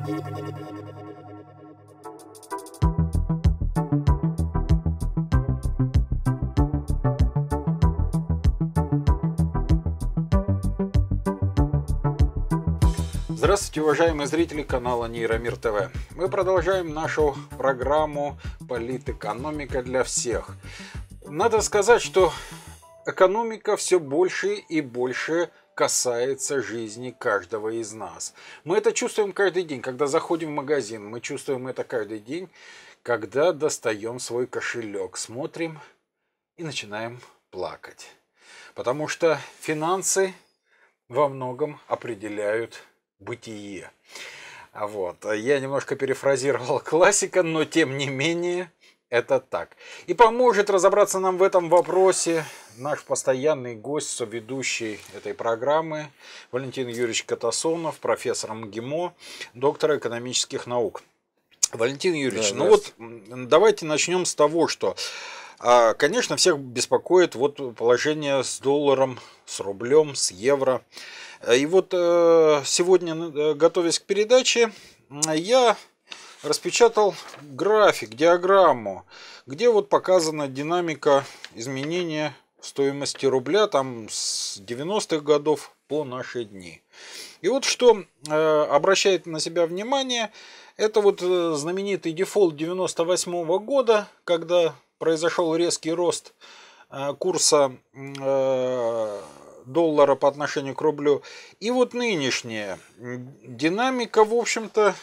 Здравствуйте, уважаемые зрители канала Нейромир ТВ. Мы продолжаем нашу программу «Политэкономика для всех». Надо сказать, что экономика все больше и больше касается жизни каждого из нас. Мы это чувствуем каждый день, когда заходим в магазин. Мы чувствуем это каждый день, когда достаем свой кошелек, смотрим и начинаем плакать. Потому что финансы во многом определяют бытие. Вот. Я немножко перефразировал классика, но тем не менее это так. И поможет разобраться нам в этом вопросе наш постоянный гость, соведущий этой программы Валентин Юрьевич Катасонов, профессор МГИМО, доктор экономических наук. Валентин Юрьевич, Да, ну вот давайте начнем с того, что, конечно, всех беспокоит вот положение с долларом, с рублем, с евро. И вот сегодня, готовясь к передаче, я распечатал график, диаграмму, где вот показана динамика изменения стоимости рубля там с 90-х годов по наши дни. И вот что обращает на себя внимание, это вот знаменитый дефолт 98-го года, когда произошел резкий рост курса доллара по отношению к рублю. И вот нынешняя динамика, в общем-то,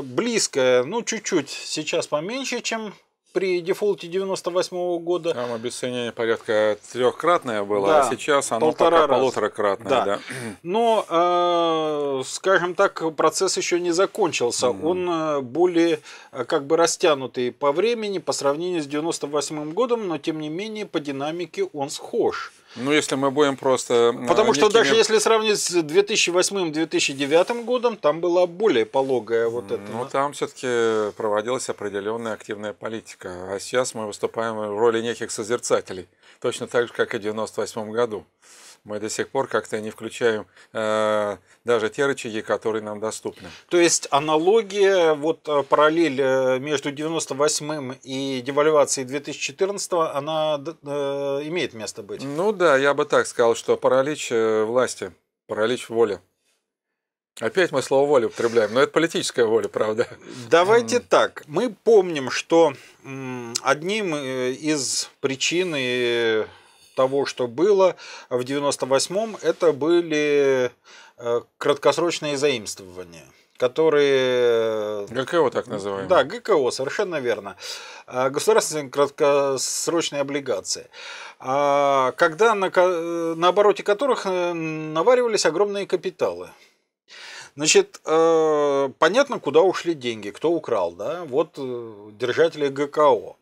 близкая, ну, чуть-чуть сейчас поменьше, чем при дефолте 98-го года. Там обесценение порядка трехкратное было, да, а сейчас оно пока полуторакратное. Да. Да. Но, скажем так, процесс еще не закончился. Он более как бы растянутый по времени по сравнению с 98-м годом, но тем не менее по динамике он схож. Ну, если мы будем просто... Потому что даже если сравнить с 2008-2009 годом, там была более пологая вот эта... Ну, там все-таки проводилась определенная активная политика. А сейчас мы выступаем в роли неких созерцателей. Точно так же, как и в 98 году. Мы до сих пор как-то не включаем даже те рычаги, которые нам доступны. То есть аналогия, вот параллель между 98-м и девальвацией 2014-го, она имеет место быть? Ну да, я бы так сказал, что паралич власти, паралич воли. Опять мы слово воля употребляем, но это политическая воля, правда. Давайте так. Мы помним, что одним из причин того, что было в 98-м, это были краткосрочные заимствования, которые... ГКО так называемые. Да, ГКО, совершенно верно. Государственные краткосрочные облигации. Когда на обороте которых наваривались огромные капиталы. Значит, понятно, куда ушли деньги, кто украл, да? Вот держатели ГКО.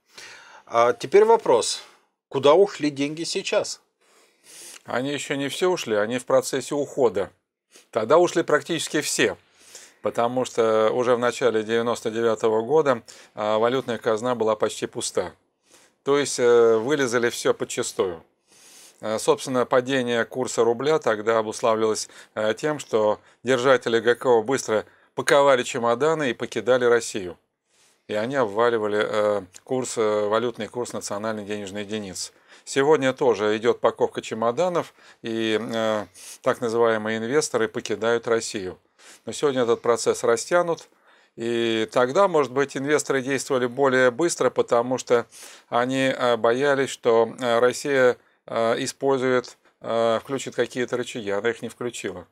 А теперь вопрос. Куда ушли деньги сейчас? Они еще не все ушли, они в процессе ухода. Тогда ушли практически все, потому что уже в начале 99-го года валютная казна была почти пуста. То есть вылезали все подчистую. Собственно, падение курса рубля тогда обуславливалось тем, что держатели ГКО быстро паковали чемоданы и покидали Россию. И они обваливали валютный курс национальной денежной единицы. Сегодня тоже идет паковка чемоданов, и так называемые инвесторы покидают Россию. Но сегодня этот процесс растянут, и тогда, может быть, инвесторы действовали более быстро, потому что они боялись, что Россия включит какие-то рычаги, она их не включила.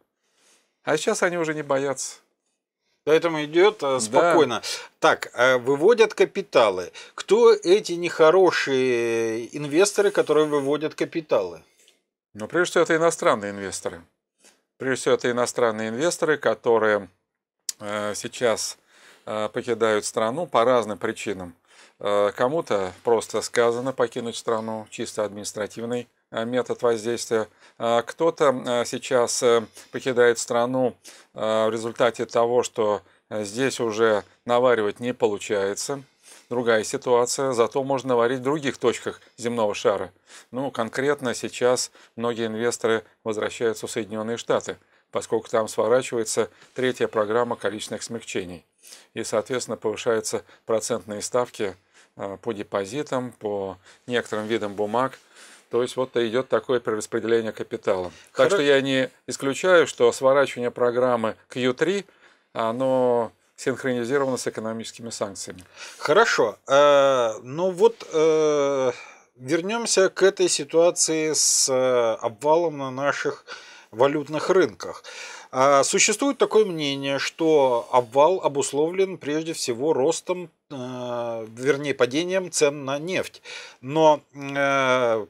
А сейчас они уже не боятся. Поэтому идет спокойно. Да. Так, выводят капиталы. Кто эти нехорошие инвесторы, которые выводят капиталы? Ну, прежде всего, это иностранные инвесторы. Прежде всего, это иностранные инвесторы, которые сейчас покидают страну по разным причинам. Кому-то просто сказано покинуть страну, чисто административный метод воздействия. Кто-то сейчас покидает страну в результате того, что здесь уже наваривать не получается. Другая ситуация, зато можно наварить в других точках земного шара. Ну, конкретно сейчас многие инвесторы возвращаются в Соединенные Штаты, поскольку там сворачивается третья программа количественных смягчений. И, соответственно, повышаются процентные ставки по депозитам, по некоторым видам бумаг. То есть вот идет такое перераспределение капитала. Так что я не исключаю, что сворачивание программы Q3, оно синхронизировано с экономическими санкциями. Хорошо. Ну вот вернемся к этой ситуации с обвалом на наших валютных рынках. Существует такое мнение, что обвал обусловлен прежде всего ростом, вернее падением цен на нефть. Но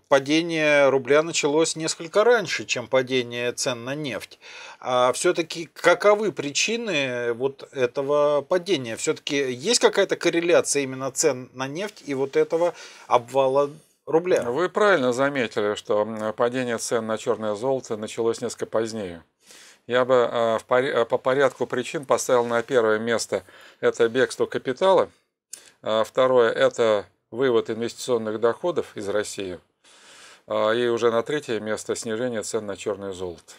падение рубля началось несколько раньше, чем падение цен на нефть. А все-таки каковы причины вот этого падения? Все-таки есть какая-то корреляция именно цен на нефть и вот этого обвала рубля? Вы правильно заметили, что падение цен на черное золото началось несколько позднее. Я бы по порядку причин поставил на первое место это бегство капитала, второе это вывод инвестиционных доходов из России, и уже на третье место снижение цен на черное золото.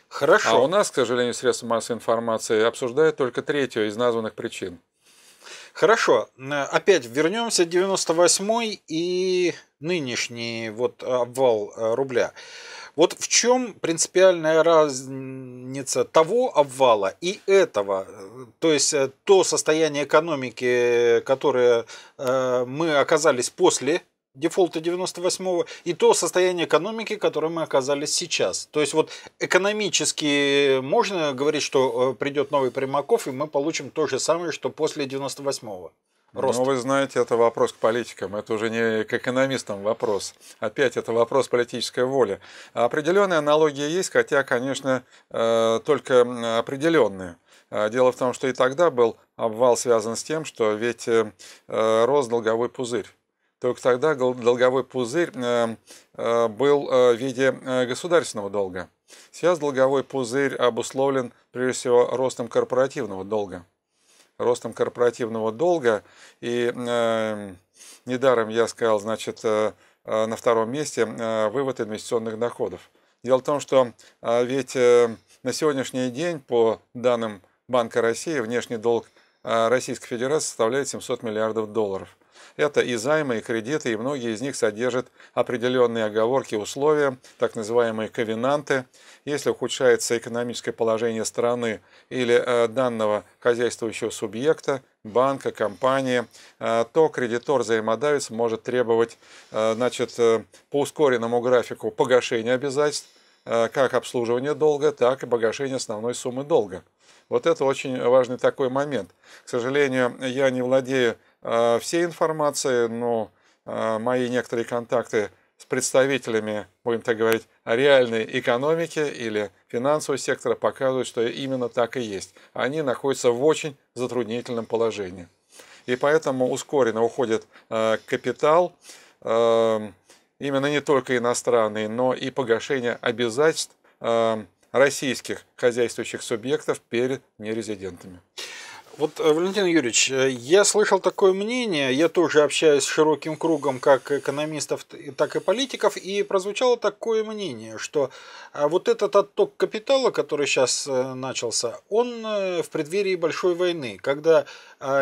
Хорошо. А у нас, к сожалению, средства массовой информации обсуждают только третью из названных причин. Хорошо. Опять вернемся 98-й и нынешний вот обвал рубля. Вот в чем принципиальная разница того обвала и этого? То есть то состояние экономики, которое мы оказались после дефолта 98-го, и то состояние экономики, которое мы оказались сейчас. То есть вот экономически можно говорить, что придет новый Примаков, и мы получим то же самое, что после 98-го. Рост. Но вы знаете, это вопрос к политикам, это уже не к экономистам вопрос. Опять это вопрос политической воли. Определенные аналогии есть, хотя, конечно, только определенные. Дело в том, что и тогда был обвал связан с тем, что ведь рос долговой пузырь. Только тогда долговой пузырь был в виде государственного долга. Сейчас долговой пузырь обусловлен, прежде всего, ростом корпоративного долга. Ростом корпоративного долга, и недаром я сказал, значит, на втором месте вывод инвестиционных доходов. Дело в том, что ведь на сегодняшний день, по данным Банка России, внешний долг Российской Федерации составляет 700 миллиардов долларов. Это и займы, и кредиты, и многие из них содержат определенные оговорки, условия, так называемые ковенанты. Если ухудшается экономическое положение страны или данного хозяйствующего субъекта, банка, компании, то кредитор-взаимодавец может требовать, значит, по ускоренному графику погашения обязательств, как обслуживания долга, так и погашения основной суммы долга. Вот это очень важный такой момент. К сожалению, я не владею всей информацией, но мои некоторые контакты с представителями, будем так говорить, реальной экономики или финансового сектора показывают, что именно так и есть. Они находятся в очень затруднительном положении. И поэтому ускоренно уходит капитал, именно не только иностранный, но и погашение обязательств российских хозяйствующих субъектов перед нерезидентами. Вот, Валентин Юрьевич, я слышал такое мнение, я тоже общаюсь с широким кругом как экономистов, так и политиков, и прозвучало такое мнение, что вот этот отток капитала, который сейчас начался, он в преддверии большой войны, когда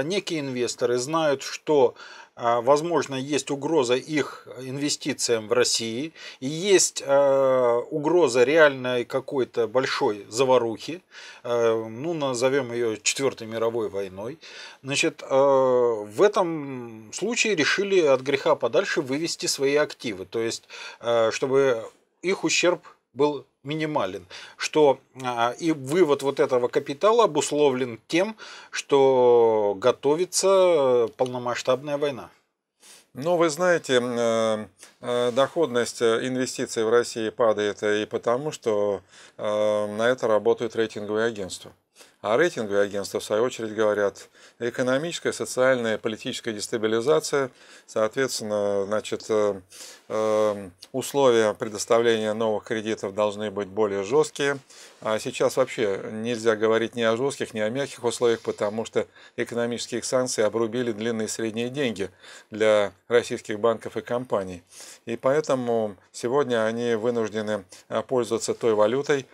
некие инвесторы знают, что возможно, есть угроза их инвестициям в России, и есть угроза реальной какой-то большой заварухи, ну, назовем ее Четвертой мировой войной. Значит, в этом случае решили от греха подальше вывести свои активы, то есть, чтобы их ущерб был минимален, что и вывод вот этого капитала обусловлен тем, что готовится полномасштабная война. Ну, вы знаете, доходность инвестиций в России падает и потому, что на это работают рейтинговые агентства. А рейтинговые агентства, в свою очередь, говорят, экономическая, социальная, политическая дестабилизация, соответственно, значит, условия предоставления новых кредитов должны быть более жесткие. А сейчас вообще нельзя говорить ни о жестких, ни о мягких условиях, потому что экономические санкции обрубили длинные и средние деньги для российских банков и компаний. И поэтому сегодня они вынуждены пользоваться той валютой,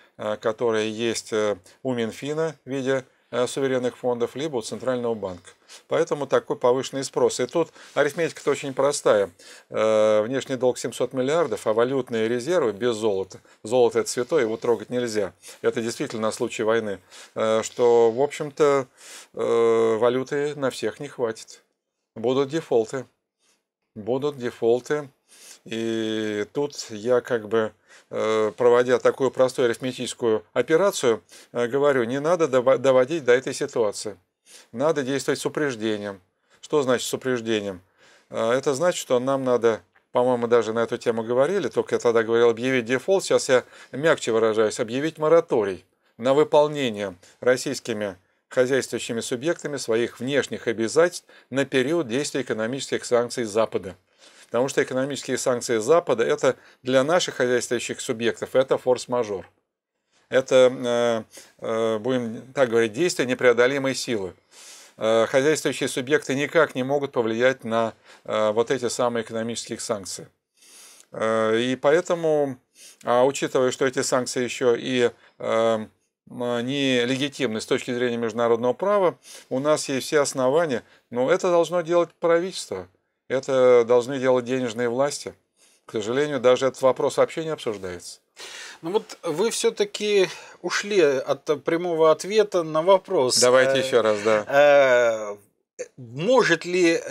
которая есть у Минфина в виде суверенных фондов, либо у Центрального банка. Поэтому такой повышенный спрос. И тут арифметика-то очень простая. Внешний долг 700 миллиардов, а валютные резервы без золота. Золото – это святое, его трогать нельзя. Это действительно на случай войны. Что, в общем-то, валюты на всех не хватит. Будут дефолты. Будут дефолты. И тут я проводя такую простую арифметическую операцию, говорю, не надо доводить до этой ситуации. Надо действовать с упреждением. Что значит с упреждением? Это значит, что нам надо, по-моему, даже на эту тему говорили, только я тогда говорил объявить дефолт, сейчас я мягче выражаюсь, объявить мораторий на выполнение российскими хозяйствующими субъектами своих внешних обязательств на период действия экономических санкций Запада. Потому что экономические санкции Запада – это для наших хозяйствующих субъектов это форс-мажор. Это, будем так говорить, действие непреодолимой силы. Хозяйствующие субъекты никак не могут повлиять на вот эти самые экономические санкции. И поэтому, учитывая, что эти санкции еще и нелегитимны с точки зрения международного права, у нас есть все основания, но это должно делать правительство. Это должны делать денежные власти. К сожалению, даже этот вопрос вообще не обсуждается. Ну вот вы все-таки ушли от прямого ответа на вопрос. Давайте еще раз, да. Может ли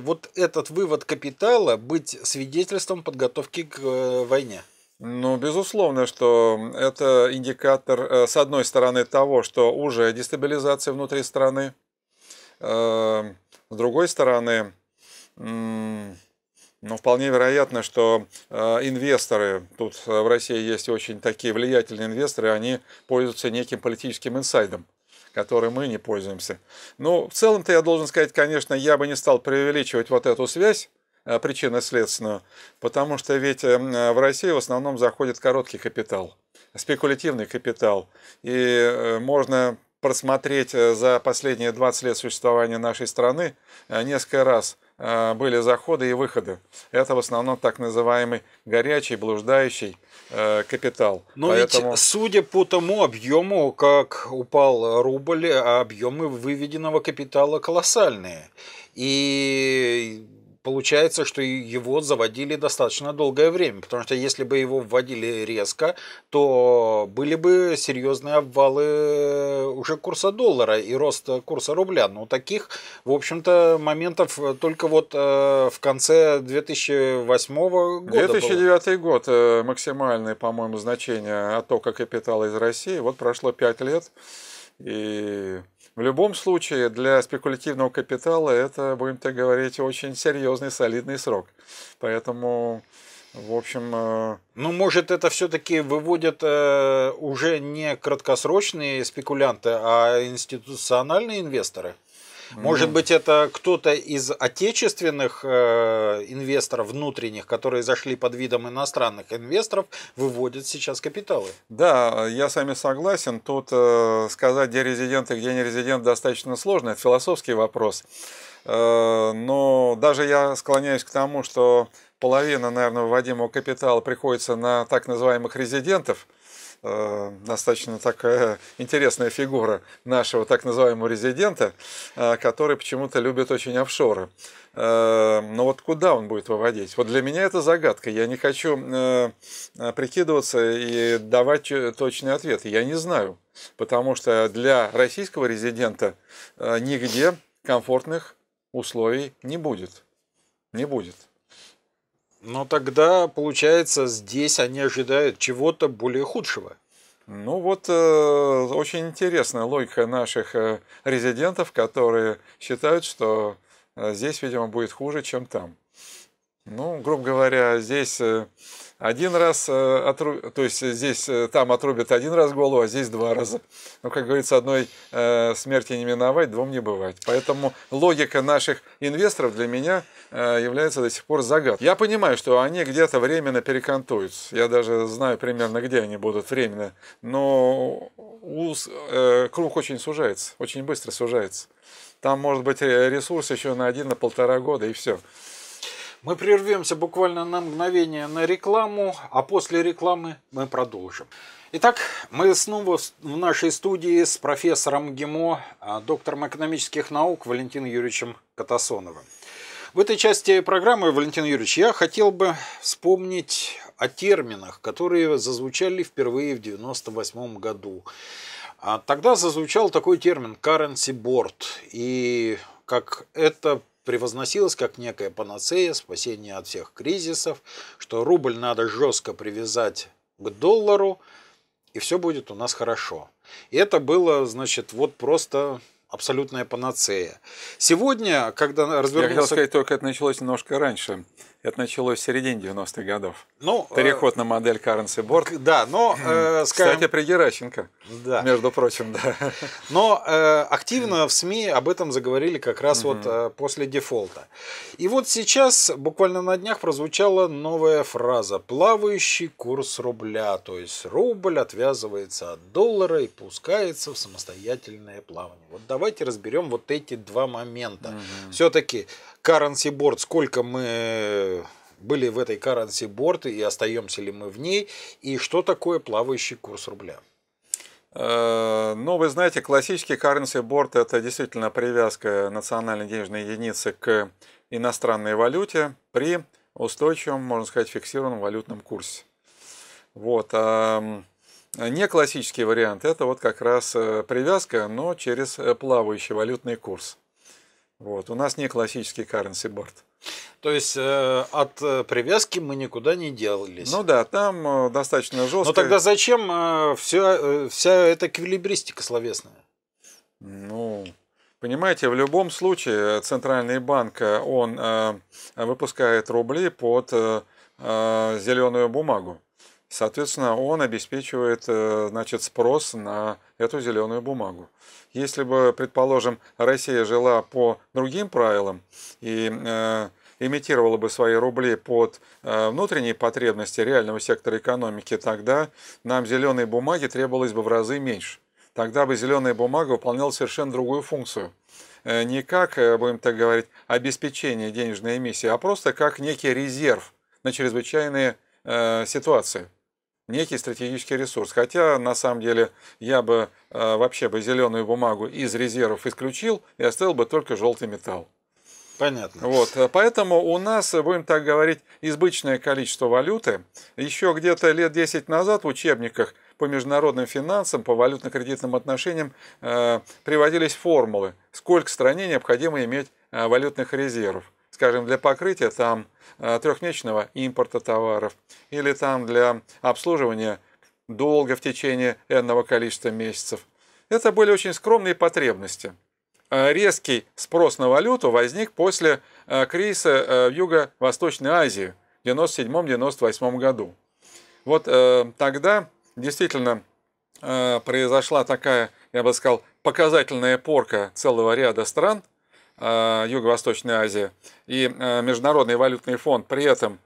вот этот вывод капитала быть свидетельством подготовки к войне? Ну, безусловно, что это индикатор, с одной стороны, того, что уже дестабилизация внутри страны, с другой стороны, но вполне вероятно, что инвесторы, тут в России есть очень такие влиятельные инвесторы, они пользуются неким политическим инсайдом, которым мы не пользуемся. Ну, в целом-то я должен сказать, конечно, я бы не стал преувеличивать вот эту связь причинно-следственную, потому что ведь в Россию в основном заходит короткий капитал, спекулятивный капитал. И можно просмотреть за последние 20 лет существования нашей страны несколько раз были заходы и выходы. Это в основном так называемый горячий, блуждающий капитал. Но поэтому... ведь, судя по тому объему, как упал рубль, объемы выведенного капитала колоссальные. И получается, что его заводили достаточно долгое время, потому что если бы его вводили резко, то были бы серьезные обвалы уже курса доллара и рост курса рубля. Но таких, в общем-то, моментов только вот в конце 2008 года 2009 было. Год максимальное, по-моему, значение оттока капитала из России. Вот прошло 5 лет. И в любом случае для спекулятивного капитала это, будем так говорить, очень серьезный, солидный срок. Поэтому, в общем... Ну, может, это все-таки выводят уже не краткосрочные спекулянты, а институциональные инвесторы? Может быть, это кто-то из отечественных инвесторов внутренних, которые зашли под видом иностранных инвесторов, выводят сейчас капиталы? Да, я с вами согласен. Тут сказать, где резидент и где не резидент, достаточно сложно. Это философский вопрос. Но даже я склоняюсь к тому, что половина, наверное, выводимого капитала приходится на так называемых резидентов. Достаточно такая интересная фигура нашего так называемого резидента, который почему-то любит очень офшоры. Но вот куда он будет выводить? Вот для меня это загадка. Я не хочу прикидываться и давать точный ответ. Я не знаю, потому что для российского резидента нигде комфортных условий не будет. Не будет. Но тогда, получается, здесь они ожидают чего-то более худшего. Ну вот, очень интересная логика наших резидентов, которые считают, что здесь, видимо, будет хуже, чем там. Ну, грубо говоря, здесь один раз, то есть здесь, там отрубят один раз голову, а здесь 2 раза. Ну, как говорится, одной смерти не миновать, 2 не бывать. Поэтому логика наших инвесторов для меня является до сих пор загадкой. Я понимаю, что они где-то временно перекантуются. Я даже знаю примерно, где они будут временно. Но круг очень сужается, очень быстро сужается. Там может быть ресурс еще на 1-1,5 года, и все. Мы прервемся буквально на мгновение на рекламу, а после рекламы мы продолжим. Итак, мы снова в нашей студии с профессором ГИМО, доктором экономических наук Валентином Юрьевичем Катасоновым. В этой части программы, Валентин Юрьевич, я хотел бы вспомнить о терминах, которые зазвучали впервые в 1998 году. Тогда зазвучал такой термин «currency board», и как это превозносилось как некая панацея, спасение от всех кризисов, что рубль надо жестко привязать к доллару, и все будет у нас хорошо. И это было, значит, вот просто абсолютная панацея. Сегодня, когда развернулся... Я хотел сказать, только это началось немножко раньше. Это началось в середине 90-х годов. Переход на модель currency board. Да, но... скажем, кстати, при Геращенко, да. Между прочим, да. Но активно в СМИ об этом заговорили как раз вот после дефолта. И вот сейчас, буквально на днях, прозвучала новая фраза «плавающий курс рубля». То есть рубль отвязывается от доллара и пускается в самостоятельное плавание. Вот давайте разберем вот эти два момента. Все-таки currency board, сколько мы были в этой currency board и остаемся ли мы в ней, и что такое плавающий курс рубля? Ну, вы знаете, классический currency board – это действительно привязка национальной денежной единицы к иностранной валюте при устойчивом, можно сказать, фиксированном валютном курсе. Вот. Не классический вариант – это вот как раз привязка, но через плавающий валютный курс. Вот. У нас не классический currency board. То есть от привязки мы никуда не делались. Ну да, там достаточно жестко. Но тогда зачем вся эта эквилибристика словесная? Ну, понимаете, в любом случае Центральный банк, он выпускает рубли под зеленую бумагу. Соответственно, он обеспечивает, значит, спрос на эту зеленую бумагу. Если бы, предположим, Россия жила по другим правилам и имитировала бы свои рубли под внутренние потребности реального сектора экономики, тогда нам зеленой бумаги требовалось бы в разы меньше. Тогда бы зеленая бумага выполняла совершенно другую функцию. Не как, будем так говорить, обеспечение денежной эмиссии, а просто как некий резерв на чрезвычайные ситуации. Некий стратегический ресурс. Хотя, на самом деле, я бы вообще бы зеленую бумагу из резервов исключил и оставил бы только желтый металл. Понятно. Вот, поэтому у нас, будем так говорить, избыточное количество валюты. Еще где-то лет 10 назад в учебниках по международным финансам, по валютно-кредитным отношениям приводились формулы, сколько стране необходимо иметь валютных резервов. Скажем, для покрытия там трехмесячного импорта товаров или там для обслуживания долга в течение энного количества месяцев. Это были очень скромные потребности. Резкий спрос на валюту возник после кризиса в Юго-Восточной Азии в 1997-1998 году. Вот тогда действительно произошла такая, я бы сказал, показательная порка целого ряда стран Юго-Восточной Азии, и Международный валютный фонд при этом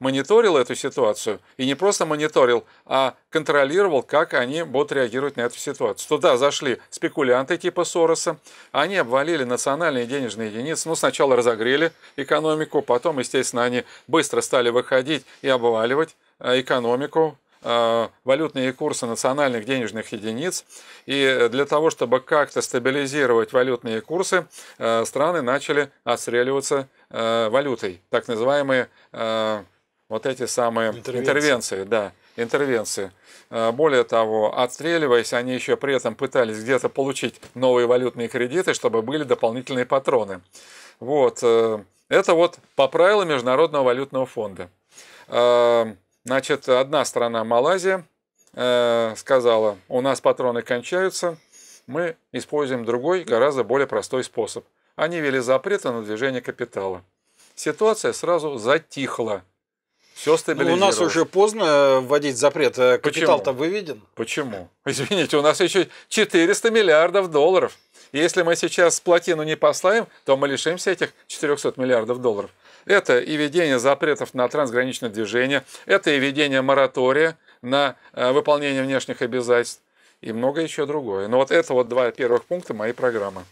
мониторил эту ситуацию, и не просто мониторил, а контролировал, как они будут реагировать на эту ситуацию. Туда зашли спекулянты типа Сороса, они обвалили национальные денежные единицы, ну сначала разогрели экономику, потом, естественно, они быстро стали выходить и обваливать экономику, валютные курсы национальных денежных единиц. И для того, чтобы как-то стабилизировать валютные курсы, страны начали отстреливаться валютой. Так называемые вот эти самые интервенции. Да, интервенции. Более того, отстреливаясь, они еще при этом пытались где-то получить новые валютные кредиты, чтобы были дополнительные патроны. Вот. Это вот по правилам Международного валютного фонда. Значит, одна страна, Малайзия, сказала, у нас патроны кончаются, мы используем другой, гораздо более простой способ. Они ввели запреты на движение капитала. Ситуация сразу затихла. Все стабилизировалось. Но у нас уже поздно вводить запрет. Капитал-то выведен. Почему? Извините, у нас еще 400 миллиардов долларов. Если мы сейчас плотину не поставим, то мы лишимся этих 400 миллиардов долларов. Это и введение запретов на трансграничное движение, это и введение моратория на выполнение внешних обязательств и многое еще другое. Но вот это вот два первых пункта моей программы.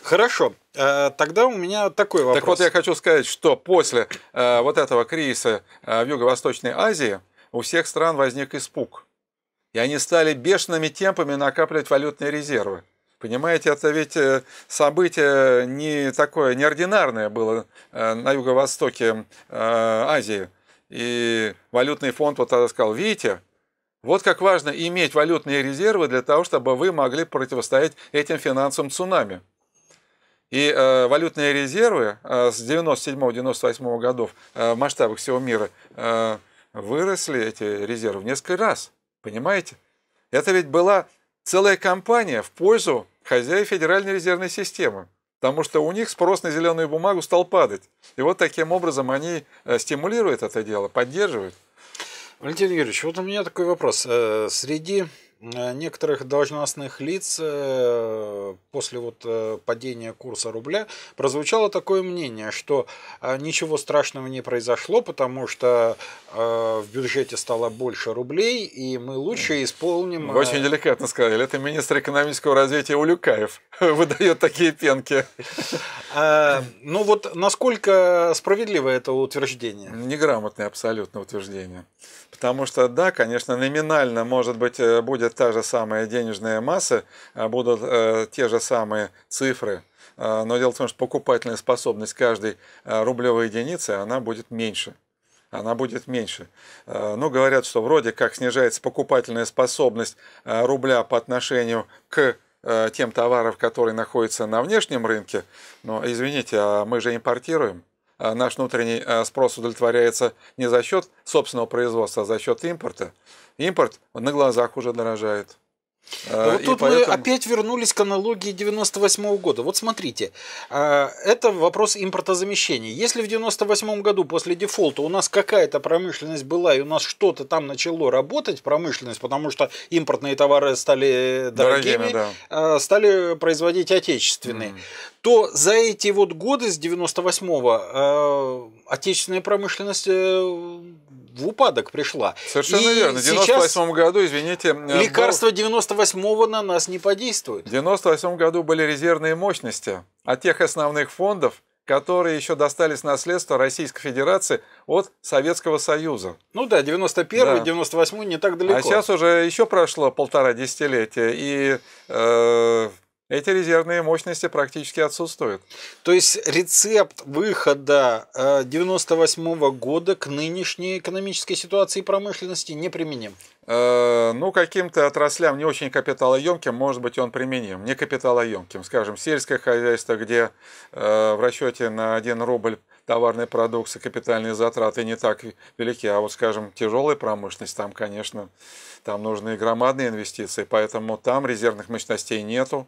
Хорошо. Тогда у меня такой вопрос. Так вот, я хочу сказать, что после вот этого кризиса в Юго-Восточной Азии у всех стран возник испуг. И они стали бешеными темпами накапливать валютные резервы. Понимаете, это ведь событие не такое неординарное было на юго-востоке Азии. И валютный фонд вот тогда сказал: видите, вот как важно иметь валютные резервы для того, чтобы вы могли противостоять этим финансовым цунами. И валютные резервы с 97-98 годов в масштабах всего мира выросли, эти резервы, в несколько раз. Понимаете? Это ведь была целая кампания в пользу хозяев Федеральной резервной системы. Потому что у них спрос на зеленую бумагу стал падать. И вот таким образом они стимулируют это дело, поддерживают. Валентин Юрьевич, вот у меня такой вопрос. Среди некоторых должностных лиц после падения курса рубля прозвучало такое мнение, что ничего страшного не произошло, потому что в бюджете стало больше рублей, и мы лучше исполним... Вы очень деликатно сказали. Это министр экономического развития Улюкаев выдает такие пенки. Ну вот насколько справедливо это утверждение? Неграмотное абсолютно утверждение. Потому что, да, конечно, номинально, может быть, будет та же самая денежная масса, будут те же самые цифры, но дело в том, что покупательная способность каждой рублевой единицы, она будет меньше. Она будет меньше. Ну, говорят, что вроде как снижается покупательная способность рубля по отношению к тем товарам, которые находятся на внешнем рынке. Но, извините, а мы же импортируем. Наш внутренний спрос удовлетворяется не за счет собственного производства, а за счет импорта. Импорт на глазах уже дорожает. Вот тут мы опять вернулись к аналогии 98 года. Вот смотрите, это вопрос импортозамещения. Если в 98 году после дефолта у нас какая-то промышленность была, и у нас что-то там начало работать, промышленность, потому что импортные товары стали дорогими, да, стали производить отечественные, то за эти годы с 98-го отечественная промышленность в упадок пришла. Совершенно верно. В 98 году, извините... Лекарства 98-го на нас не подействуют. В 98 году были резервные мощности от тех основных фондов, которые еще достались в наследство Российской Федерации от Советского Союза. Ну да, 91-й, 98-й не так далеко. А сейчас уже еще прошло 1,5 десятилетия, и... эти резервные мощности практически отсутствуют. То есть рецепт выхода 98 года к нынешней экономической ситуации и промышленности неприменим? Ну, каким-то отраслям не очень капиталоемким, может быть, он применим. Не капиталоемким, скажем, сельское хозяйство, где в расчете на 1 рубль товарной продукции капитальные затраты не так велики, а вот, скажем, тяжелая промышленность, там, конечно, там нужны громадные инвестиции, поэтому там резервных мощностей нету,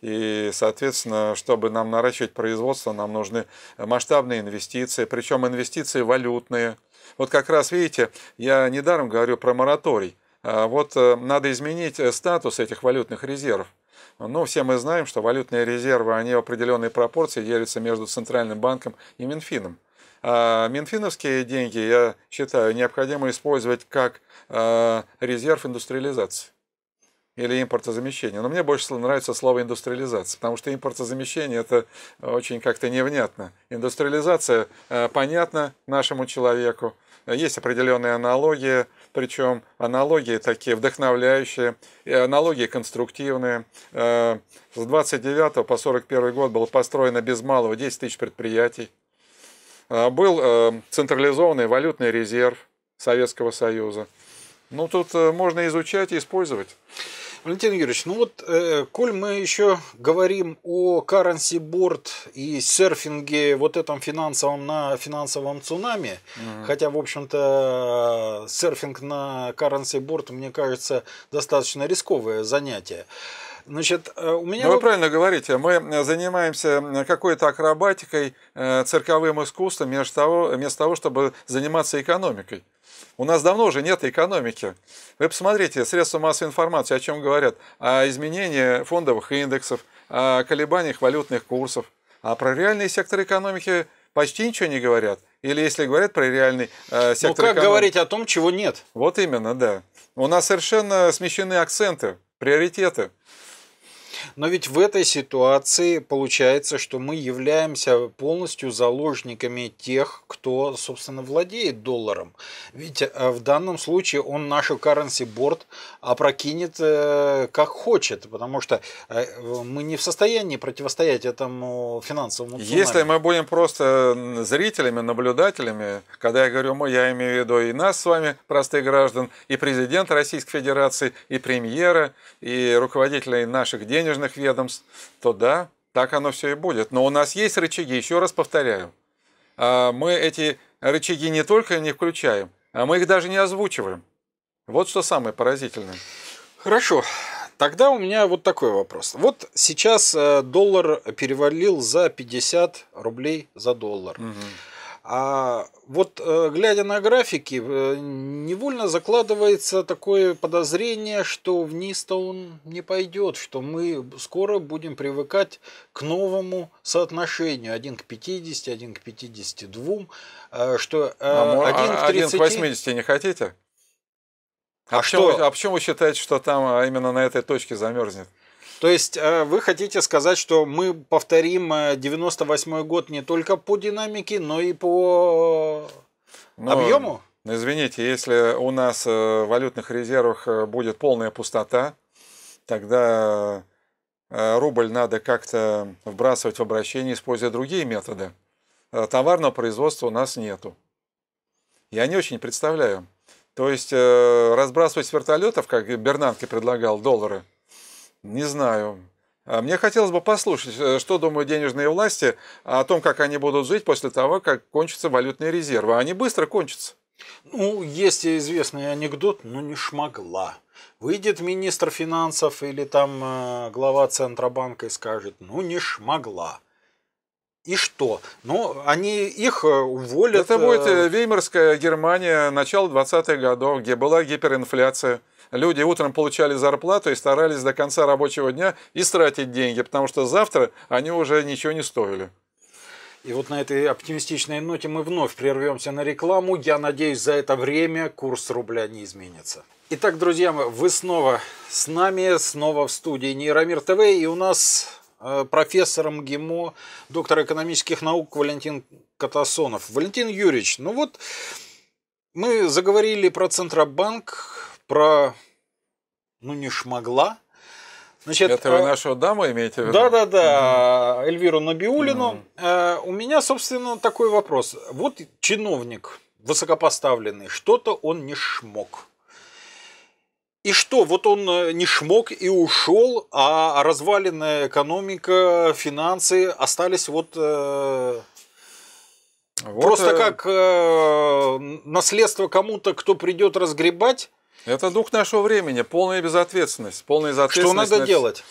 и, соответственно, чтобы нам наращивать производство, нам нужны масштабные инвестиции, причем инвестиции валютные. Вот как раз, видите, я недаром говорю про мораторий. Вот надо изменить статус этих валютных резервов. Ну, все мы знаем, что валютные резервы, они в определенной пропорции делятся между Центральным банком и Минфином. А минфиновские деньги, я считаю, необходимо использовать как резерв индустриализации или импортозамещения. Но мне больше нравится слово индустриализация, потому что импортозамещение это очень как-то невнятно. Индустриализация понятна нашему человеку. Есть определенные аналогии, причем аналогии такие вдохновляющие, и аналогии конструктивные. С 29 по 41 год было построено без малого 10 тысяч предприятий. Был централизованный валютный резерв Советского Союза. Ну, тут можно изучать и использовать. Валентин Юрьевич, ну вот, коль мы еще говорим о currency board и серфинге вот этом финансовом на финансовом цунами, хотя, в общем-то, серфинг на currency board, мне кажется, достаточно рисковое занятие. Значит, у меня... Вы правильно говорите, мы занимаемся какой-то акробатикой, цирковым искусством, вместо того, чтобы заниматься экономикой. У нас давно уже нет экономики. Вы посмотрите, средства массовой информации о чем говорят? О изменении фондовых индексов, о колебаниях валютных курсов. А про реальный сектор экономики почти ничего не говорят. Или если говорят про реальный сектор экономики... Ну как говорить о том, чего нет? Вот именно, да. У нас совершенно смещены акценты, приоритеты. Но ведь в этой ситуации получается, что мы являемся полностью заложниками тех, кто, собственно, владеет долларом. Ведь в данном случае он нашу currency board опрокинет как хочет, потому что мы не в состоянии противостоять этому финансовому цунами. Если мы будем просто зрителями, наблюдателями, когда я говорю мы, я имею в виду и нас с вами, простых граждан, и президента Российской Федерации, и премьера, и руководителей наших денежных ведомств, то да, так оно все и будет. Но у нас есть рычаги, еще раз повторяю. Мы эти рычаги не только не включаем, а мы их даже не озвучиваем. Вот что самое поразительное. Хорошо. Тогда у меня вот такой вопрос. Вот сейчас доллар перевалил за 50 рублей за доллар. Угу. А вот глядя на графики, невольно закладывается такое подозрение, что вниз-то он не пойдет, что мы скоро будем привыкать к новому соотношению 1 к 50, 1 к 52, что 1 к 30... 1 к 80 не хотите? Почему вы считаете, что там именно на этой точке замерзнет? То есть вы хотите сказать, что мы повторим 98 год не только по динамике, но и по объему? Извините, если у нас в валютных резервах будет полная пустота, тогда рубль надо как-то вбрасывать в обращение, используя другие методы. Товарного производства у нас нету. Я не очень представляю. То есть разбрасывать с вертолетов, как Бернанке предлагал, доллары, не знаю. Мне хотелось бы послушать, что думают денежные власти о том, как они будут жить после того, как кончатся валютные резервы. Они быстро кончатся. Ну, есть известный анекдот, но не шмогла. Выйдет министр финансов или там глава Центробанка и скажет, ну не шмогла. И что? Ну, они их уволят. Это будет Веймарская Германия начала 20-х годов, где была гиперинфляция. Люди утром получали зарплату и старались до конца рабочего дня истратить деньги, потому что завтра они уже ничего не стоили. И вот на этой оптимистичной ноте мы вновь прервемся на рекламу. Я надеюсь, за это время курс рубля не изменится. Итак, друзья, вы снова с нами, снова в студии Нейромир ТВ, и у нас профессор МГИМО, доктор экономических наук Валентин Катасонов. Валентин Юрьевич, ну вот мы заговорили про Центробанк, про, ну не шмогла. Значит, это вы нашу даму имеете в виду? Да, Эльвиру Набиуллину. У меня, собственно, такой вопрос. Вот чиновник высокопоставленный, что-то он не шмог. И что, вот он не шмог и ушел, а разваленная экономика, финансы остались просто как наследство кому-то, кто придет разгребать. Это дух нашего времени, полная безответственность. Что надо делать?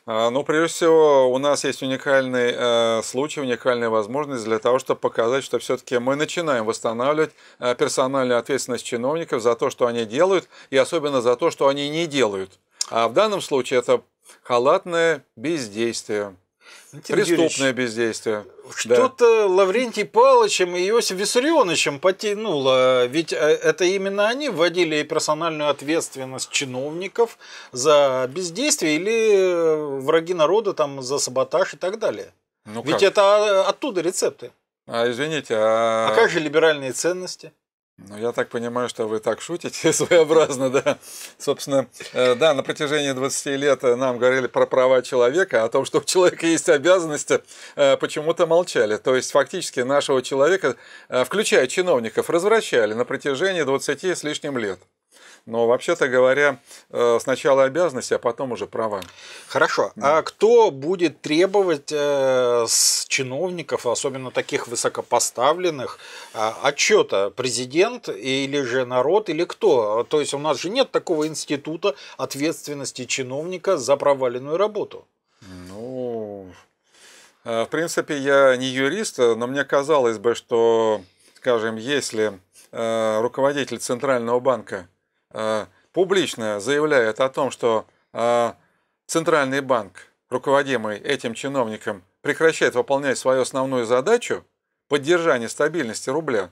Ну, прежде всего, у нас есть уникальный случай, уникальная возможность для того, чтобы показать, что все-таки мы начинаем восстанавливать персональную ответственность чиновников за то, что они делают, и особенно за то, что они не делают. А в данном случае это халатное бездействие. Преступное бездействие. Что-то Лаврентий Павловичем и Иосиф Виссарионовичем потянуло. Ведь это именно они вводили персональную ответственность чиновников за бездействие или враги народа там, за саботаж и так далее. Ну ведь это оттуда рецепты. Извините, а как же либеральные ценности? Ну, я так понимаю, что вы так шутите своеобразно, да. Собственно, да, на протяжении 20 лет нам говорили про права человека, о том, что у человека есть обязанности, почему-то молчали. То есть, фактически, нашего человека, включая чиновников, развращали на протяжении 20 с лишним лет. Но, вообще-то говоря, сначала обязанности, а потом уже права. Хорошо. Да. А кто будет требовать с чиновников, особенно таких высокопоставленных, отчета? Президент или же народ, или кто? То есть у нас же нет такого института ответственности чиновника за проваленную работу. Ну, в принципе, я не юрист, но мне казалось бы, что, скажем, если руководитель Центрального банка публично заявляет о том, что Центральный банк, руководимый этим чиновником, прекращает выполнять свою основную задачу поддержания стабильности рубля,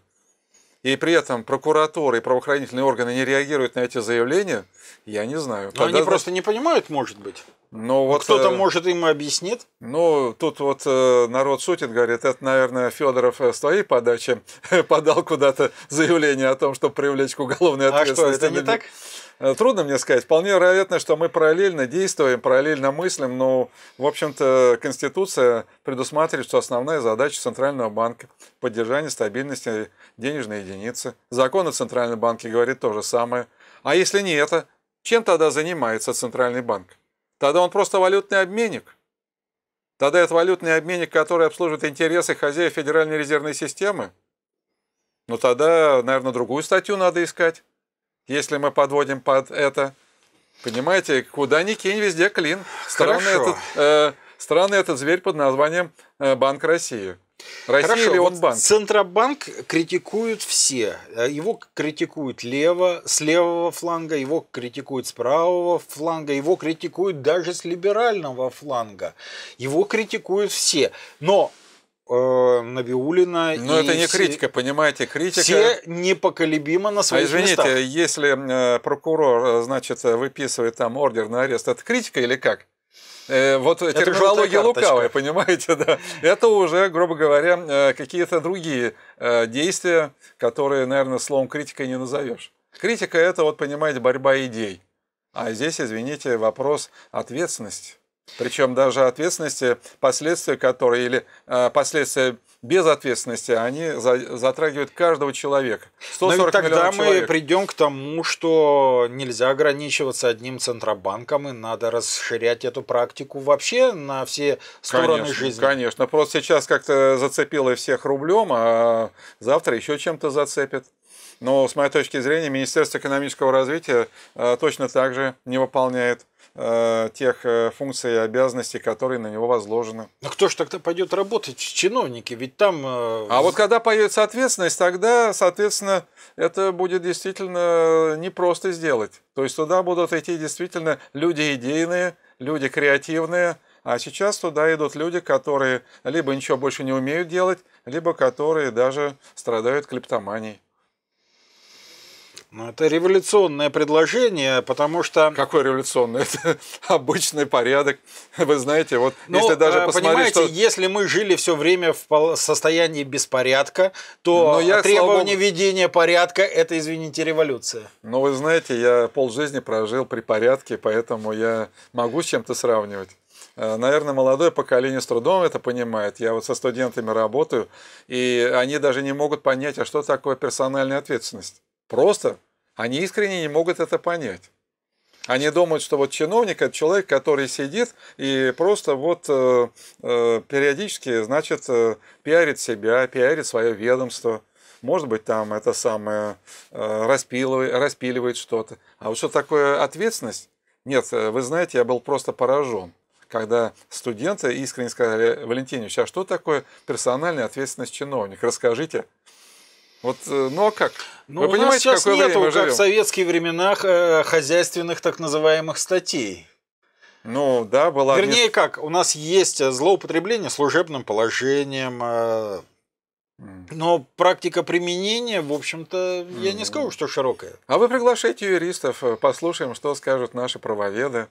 и при этом прокуратура и правоохранительные органы не реагируют на эти заявления, я не знаю. Но они просто не понимают, может быть. Ну, вот, Кто-то, может, им объяснит? Ну, тут вот народ шутит, говорит, это, наверное, Федоров с твоей подачи подал куда-то заявление о том, чтобы привлечь к уголовной А что, ответственности. это не так? Трудно мне сказать. Вполне вероятно, что мы параллельно действуем, параллельно мыслим, но, в общем-то, Конституция предусматривает, что основная задача Центрального банка – поддержание стабильности денежной единицы. Закон о Центральном банке говорит то же самое. А если не это, чем тогда занимается Центральный банк? Тогда он просто валютный обменник. Тогда это валютный обменник, который обслуживает интересы хозяев Федеральной резервной системы. Ну тогда, наверное, другую статью надо искать, если мы подводим под это. Понимаете, куда ни кинь, везде клин. Странный этот зверь под названием Банк России. Россия Хорошо, или он вот банк? Центробанк критикуют все. Его критикуют с левого фланга, его критикуют с правого фланга, его критикуют даже с либерального фланга. Его критикуют все. Но Набиуллина Но это не критика, понимаете, критика. Все непоколебимо на своих местах. Извините, если прокурор, значит, выписывает там ордер на арест, это критика или как? Вот это терминология лукавая, понимаете, да. Это уже, грубо говоря, какие-то другие действия, которые, наверное, словом критикой не назовешь. Критика – это, вот, понимаете, борьба идей. А здесь, извините, вопрос ответственности. Причем даже ответственности, последствия которой, или последствия без ответственности, они затрагивают каждого человека. 140 тогда миллионов человек. мы придем к тому, что нельзя ограничиваться одним Центробанком, и надо расширять эту практику вообще на все стороны жизни. Конечно, просто сейчас как-то зацепило всех рублем, а завтра еще чем-то зацепит. Но с моей точки зрения, Министерство экономического развития точно так же не выполняет тех функций и обязанностей, которые на него возложены. Но кто же тогда пойдет работать? Чиновники, ведь там... А вот когда появится ответственность, тогда, соответственно, это будет действительно непросто сделать. То есть туда будут идти действительно люди идейные, люди креативные, а сейчас туда идут люди, которые либо ничего больше не умеют делать, либо которые даже страдают клептоманией. Ну, это революционное предложение, потому что... Какой революционный? Это обычный порядок. Вы знаете, вот если даже посмотреть, понимаете, если мы жили все время в состоянии беспорядка, то требование ведения порядка – это, извините, революция. Но вы знаете, я полжизни прожил при порядке, поэтому я могу с чем-то сравнивать. Наверное, молодое поколение с трудом это понимает. Я вот со студентами работаю, и они даже не могут понять, а что такое персональная ответственность. Просто они искренне не могут это понять. Они думают, что вот чиновник – это человек, который сидит и просто вот периодически, значит, пиарит себя, пиарит свое ведомство. Может быть, там это самое распиливает что-то. А вот что такое ответственность? Нет, вы знаете, я был просто поражен, когда студенты искренне сказали: Валентинович, а что такое персональная ответственность чиновника? Расскажите. Вот, ну а как? Вы понимаете, у нас сейчас нету, как в советские временах, хозяйственных так называемых статей. Ну, да, была... Вернее, как, у нас есть злоупотребление служебным положением, но практика применения, в общем-то, я не скажу, что широкая. А вы приглашайте юристов, послушаем, что скажут наши правоведы,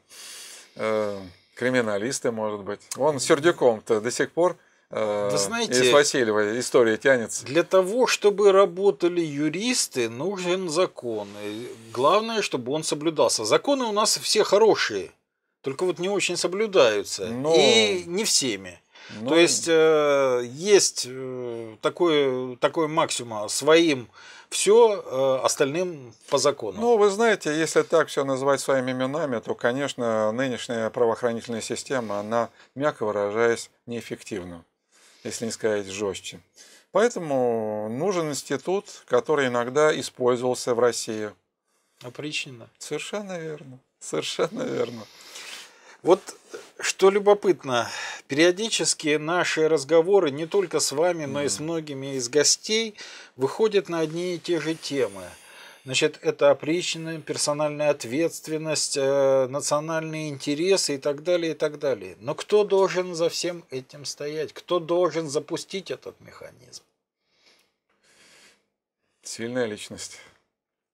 криминалисты, может быть. Вон с Сердюком-то до сих пор... Вы знаете, из Васильева история тянется. Для того, чтобы работали юристы, нужен закон. И главное, чтобы он соблюдался. Законы у нас все хорошие, только вот не очень соблюдаются. И не всеми. То есть есть такой максимум: своим все, остальным по закону. Ну, вы знаете, если так все называть своими именами, то, конечно, нынешняя правоохранительная система, она, мягко выражаясь, неэффективна, если не сказать жестче. Поэтому нужен институт, который иногда использовался в России. Опричнина. Совершенно верно. Совершенно верно. Вот что любопытно, периодически наши разговоры не только с вами, но и с многими из гостей выходят на одни и те же темы. Значит, это опричнина, персональная ответственность, национальные интересы и так далее, и так далее. Но кто должен за всем этим стоять? Кто должен запустить этот механизм? Сильная личность.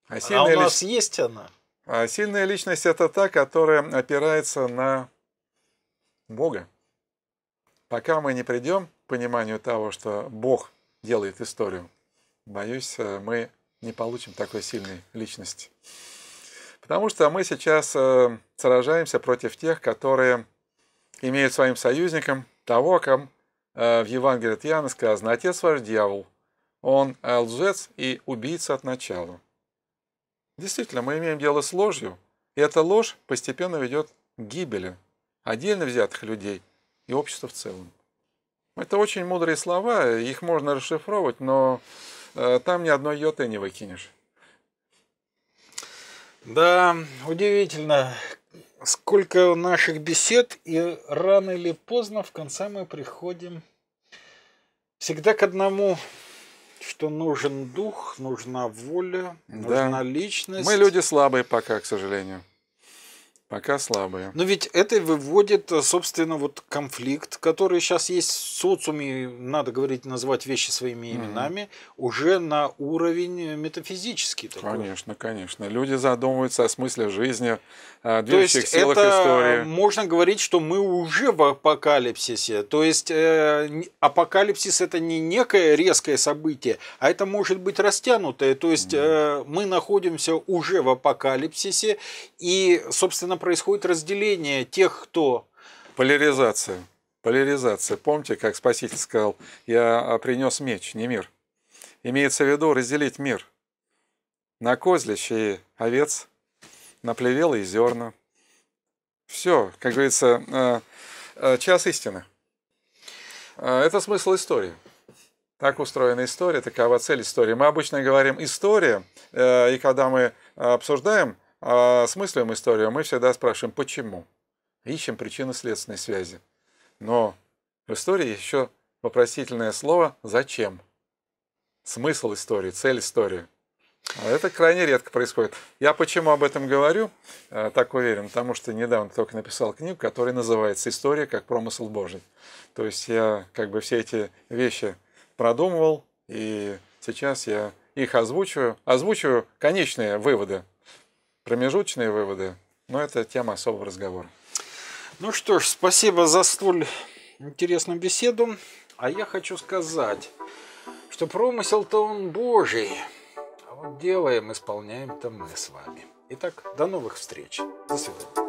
А у нас есть она? А сильная личность – это та, которая опирается на Бога. Пока мы не придем к пониманию того, что Бог делает историю, боюсь, мы не получим такой сильной личности. Потому что мы сейчас сражаемся против тех, которые имеют своим союзником того, о ком в Евангелии от Иоанна сказано: «Отец ваш дьявол, он лжец и убийца от начала». Действительно, мы имеем дело с ложью, и эта ложь постепенно ведет к гибели отдельно взятых людей и общества в целом. Это очень мудрые слова, их можно расшифровывать, но там ни одной йоты не выкинешь. Да, удивительно, сколько наших бесед, и рано или поздно в конце мы приходим всегда к одному, что нужен дух, нужна воля, нужна личность. Мы люди слабые пока, к сожалению. Пока слабые. Но ведь это выводит, собственно, вот конфликт, который сейчас есть в социуме, надо говорить, назвать вещи своими именами, уже на уровень метафизический. Такой. Конечно, конечно. Люди задумываются о смысле жизни, о То есть движущих силах это истории. можно говорить, что мы уже в апокалипсисе. То есть апокалипсис это не некое резкое событие, а это может быть растянутое. То есть мы находимся уже в апокалипсисе, и, собственно, происходит разделение тех, кто... Поляризация. Поляризация. Помните, как Спаситель сказал: «Я принес меч, не мир». Имеется в виду разделить мир на козлищ и овец, на плевелы и зерна. Все, как говорится, час истины. Это смысл истории. Так устроена история, такова цель истории. Мы обычно говорим «история», и когда мы обсуждаем, осмысливаем историю, мы всегда спрашиваем «почему?». Ищем причинно-следственной связи. Но в истории еще вопросительное слово «зачем?». Смысл истории, цель истории. А это крайне редко происходит. Я почему об этом говорю, так уверен, потому что недавно только написал книгу, которая называется «История как промысел Божий». То есть я как бы все эти вещи продумывал, и сейчас я их озвучиваю. Озвучиваю конечные выводы, промежуточные выводы, но это тема особого разговора. Ну что ж, спасибо за столь интересную беседу. А я хочу сказать, что промысел-то он Божий, а вот делаем, исполняем-то мы с вами. Итак, до новых встреч. До свидания.